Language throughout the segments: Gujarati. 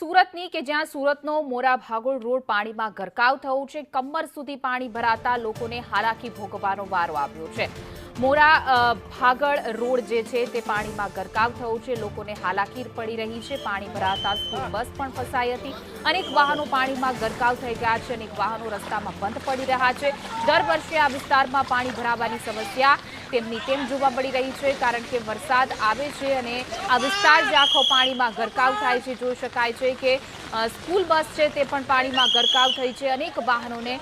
સુરતની કે જ્યાં સુરતનો મોરા ભાગોળ રોડ પાણીમાં ગરકાવ થયો છે। કમર સુધી પાણી ભરાતા લોકોને હાલાકી ભોગવવાનો વારો આવ્યો છે। મોરા ભાગળ રોડ જે છે તે પાણીમાં ગરકાવ થયો છે। લોકોને હાલાકી પડી રહી છે। પાણી ભરાતા સ્કૂલ બસ પણ ફસાઈ હતી। અનેક વાહનો પાણીમાં ગરકાવ થઈ ગયા છે। અનેક વાહનો રસ્તામાં બંધ પડી રહ્યા છે। દર વર્ષે આ વિસ્તારમાં પાણી ભરાવાની સમસ્યા તેમની તેમ જોવા મળી રહી છે, કારણ કે વરસાદ આવે છે અને આ વિસ્તાર જે આખો પાણીમાં ગરકાવ થાય છે। જોઈ શકાય છે કે સ્કૂલ બસ છે તે પણ પાણીમાં ગરકાવ થઈ છે। અનેક વાહનોને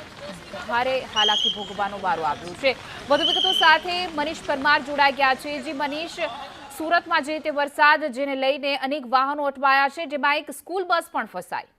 ભારે હાલાકી ભોગવવાનો વારો આવ્યો છે। વધુ વિગતો સાથે મનીષ પરમાર જોડાઈ ગયા છે। જે મનીષ, સુરતમાં જે તે વરસાદ જેને લઈને અનેક વાહનો અટવાયા છે, જેમાં એક સ્કૂલ બસ પણ ફસાઈ।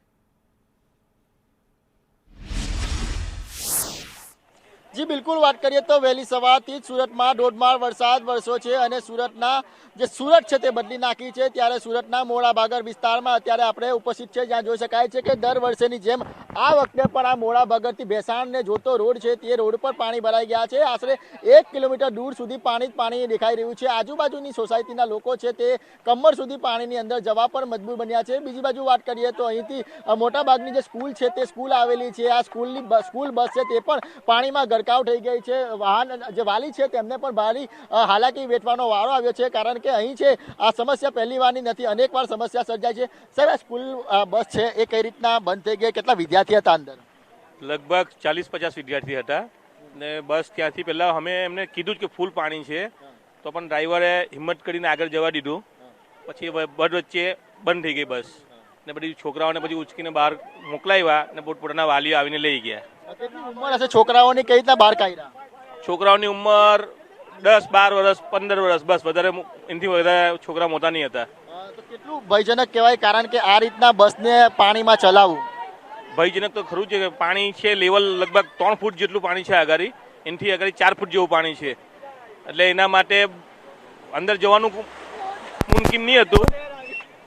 जी बिल्कुल बात करिए तो वहेली सवारथी सूरतમાં ધોધમાર વરસાદ વરસ્યો છે અને સુરતના જે સુરત છે તે બદલી નાખી છે। ત્યારે સુરતના મોડા ભાગળ વિસ્તારમાં અત્યારે આપણે ઉપસ્થિત છે, જ્યાં જોઈ શકાય છે કે દર વર્ષેની જેમ આ વખતે પણ આ મોડા ભાગળથી ભેસાણને જોતો રોડ છે તે રોડ પર પાણી ભરાઈ ગયા છે। આશરે 1 કિલોમીટર દૂર સુધી પાણી જ પાણી દેખાઈ રહ્યું છે। આજુબાજુની સોસાયટીના લોકો છે તે કમર સુધી પાણીની અંદર જવા પર મજબૂર બન્યા છે। બીજી બાજુ વાત કરીએ તો અહીંથી મોટાભાગની જે સ્કૂલ છે તે સ્કૂલ આવેલી છે। આ સ્કૂલ બસ છે તે પણ પાણીમાં ગરકાવ થઈ ગઈ છે। વાહન જે વાલી છે તેમને પણ ભારે હાલાકી વેઠવાનો વારો આવ્યો છે, કારણ કે અહીં છે આ સમસ્યા પહેલી વારની નથી, અનેક વાર સમસ્યા સર્જાય છે। સાહેબ, આ સ્કૂલ બસ છે એ કઈ રીતના બંધ થઈ ગઈ? કેટલા વિદ્યાર્થી હતા અંદર? લગભગ 40-50 વિદ્યાર્થી હતા ને બસ ત્યાંથી પહેલા અમે એમને કીધું કે ફૂલ પાણી છે, તો પણ ડ્રાઈવરે હિંમત કરીને આગળ જવા દીધું। પછી બસ વચ્ચે બંધ થઈ ગઈ બસ ને બધી છોકરાઓને પછી ઉચકીને બહાર મોકલાવ્યા ને પોતપોતાના વાલીઓ આવીને લઈ ગયા। કેટલી ઉંમર હશે છોકરાઓની? કઈ રીતના બહાર કાઢ્યા? છોકરાઓની ઉંમર 10-12 વર્ષ, 15 વર્ષ, બસ વધારે એનાથી વધારે છોકરા મોટા નહીં હતા। તો કેટલું ભયજનક કહેવાય, કારણ કે આ રીતના બસને પાણીમાં ચલાવવું? ભયજનક તો ખરું છે કે પાણી છે, લેવલ લગભગ 3 ફૂટ જેટલું પાણી છે આગળ, એનાથી આગળ 4 ફૂટ જેવું પાણી છે, એટલે એના માટે અંદર જવાનું મુમકિન નહીં હતું।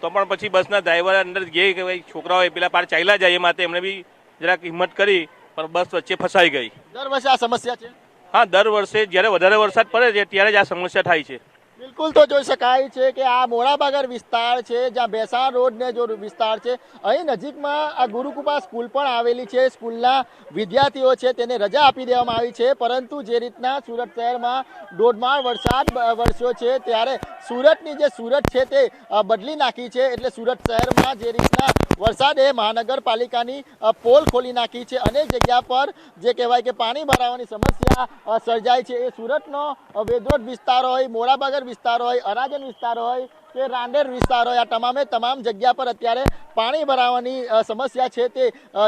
તો પણ પછી બસના ડ્રાઈવર અંદર ગયે કે ભાઈ છોકરાઓ પેલા પાર ચાલ્યા જાય, એ માટે એમણે બી જરાક હિંમત કરી, પણ બસ વચ્ચે ફસાઈ ગઈ। દર વર્ષે આ સમસ્યા છે? હા, દર વર્ષે જ્યારે વધારે વરસાદ પડે છે ત્યારે જ આ સમસ્યા થાય છે। બિલકુલ, તો જોઈ શકાય છે કે આ મોડાભાગળ વિસ્તાર છે, જ્યાં ભેસાણ રોડને જો વિસ્તાર છે, અહીં નજીકમાં આ ગુરુકૃપા સ્કૂલ પણ આવેલી છે। સ્કૂલના વિદ્યાર્થીઓ છે તેને રજા આપી દેવામાં આવી છે, પરંતુ જે રીતના સુરત શહેરમાં ધોધમાર વરસાદ વરસ્યો છે ત્યારે સુરતની જે સુરત છે તે બદલી નાખી છે। એટલે સુરત શહેરમાં જે રીતના વરસાદે મહાનગરપાલિકાની પોલ ખોલી નાખી છે, અનેક જગ્યા પર જે કહેવાય કે પાણી ભરાવાની સમસ્યા સર્જાય છે। એ સુરતનો વેદોદ વિસ્તાર હોય, મોડાભાગળ વિસ્તાર હોય, અરાજન વિસ્તાર હોય કે રાંદેર વિસ્તાર હોય, આ તમામ જગ્યા પર અત્યારે પાણી ભરાવાની સમસ્યા છે તે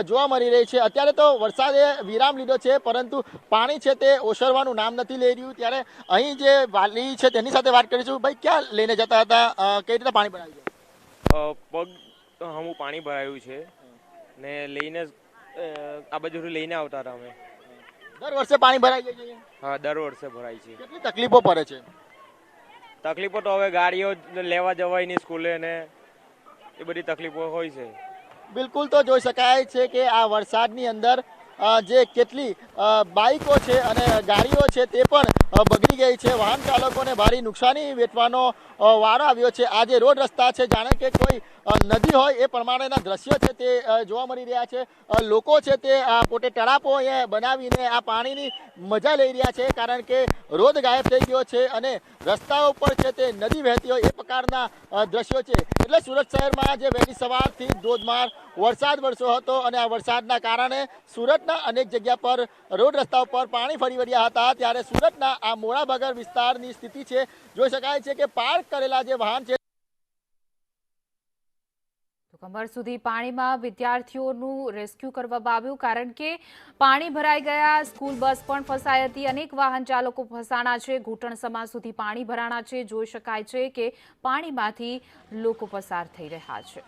જોવા મળી રહી છે। અત્યારે તો વરસાદે વિરામ લીધો છે, પરંતુ પાણી છે તે ઓસરવાનું નામ નથી લઈ રહ્યું। ત્યારે અહીં જે વાલી છે તેની સાથે વાત કરીશું। ભાઈ, ક્યાં લઈને જતા હતા? કઈ રીતે પાણી ભરાઈ ગયું? પગ હમું પાણી ભરાયું છે ને લઈને આ બાજુ લઈને આવતા હતા અમે। દર વર્ષે પાણી ભરાઈ જાય છે? હા, દર વર્ષે ભરાય છે। કેટલી તકલીફો પડે છે? તકલીફો તો હવે ગાડીઓ લેવા જવાય નહીં સ્કૂલે ને એ બધી તકલીફો હોય છે। બિલકુલ, તો જોઈ શકાય છે કે આ વરસાદની અંદર જે કેટલી બાઇકો છે અને ગાડીઓ છે તે પણ બગડી ગઈ છે। વાહન ચાલકોને ભારે નુકસાની વેઠવાનો વારો આવ્યો છે। આ જે રોડ રસ્તા છે, જાણે કે કોઈ નદી હોય એ પ્રમાણેના દ્રશ્યો છે તે જોવા મળી રહ્યા છે। લોકો છે તે પોતે તળાપો અહીંયા બનાવીને આ પાણીની મજા લઈ રહ્યા છે, કારણ કે રોડ ગાયબ થઈ ગયો છે અને રસ્તાઓ પર છે તે નદી વહેતી હોય એ પ્રકારના દ્રશ્યો છે। એટલે સુરત શહેરમાં જે વહેલી સવારથી ધોધમાર વરસાદ વરસ્યો હતો અને આ વરસાદના કારણે સુરતના અનેક જગ્યા પર રોડ રસ્તા ઉપર પાણી ફરી વળ્યા હતા। ત્યારે સુરતના આ મોડાભાગળ વિસ્તારની સ્થિતિ છે, જોઈ શકાય છે કે પાર્ક કરેલા જે વાહન છે કમર સુધી પાણીમાં વિદ્યાર્થીઓનું રેસ્ક્યુ કરવામાં આવ્યું, કારણ કે પાણી ભરાઈ ગયા। સ્કૂલ બસ પણ ફસાઈ હતી, અનેક વાહન ચાલકો ફસાણા છે, ઘૂંટણ સમા સુધી પાણી ભરાણા છે। જોઈ શકાય છે કે પાણીમાંથી લોકો પસાર થઈ રહ્યા છે।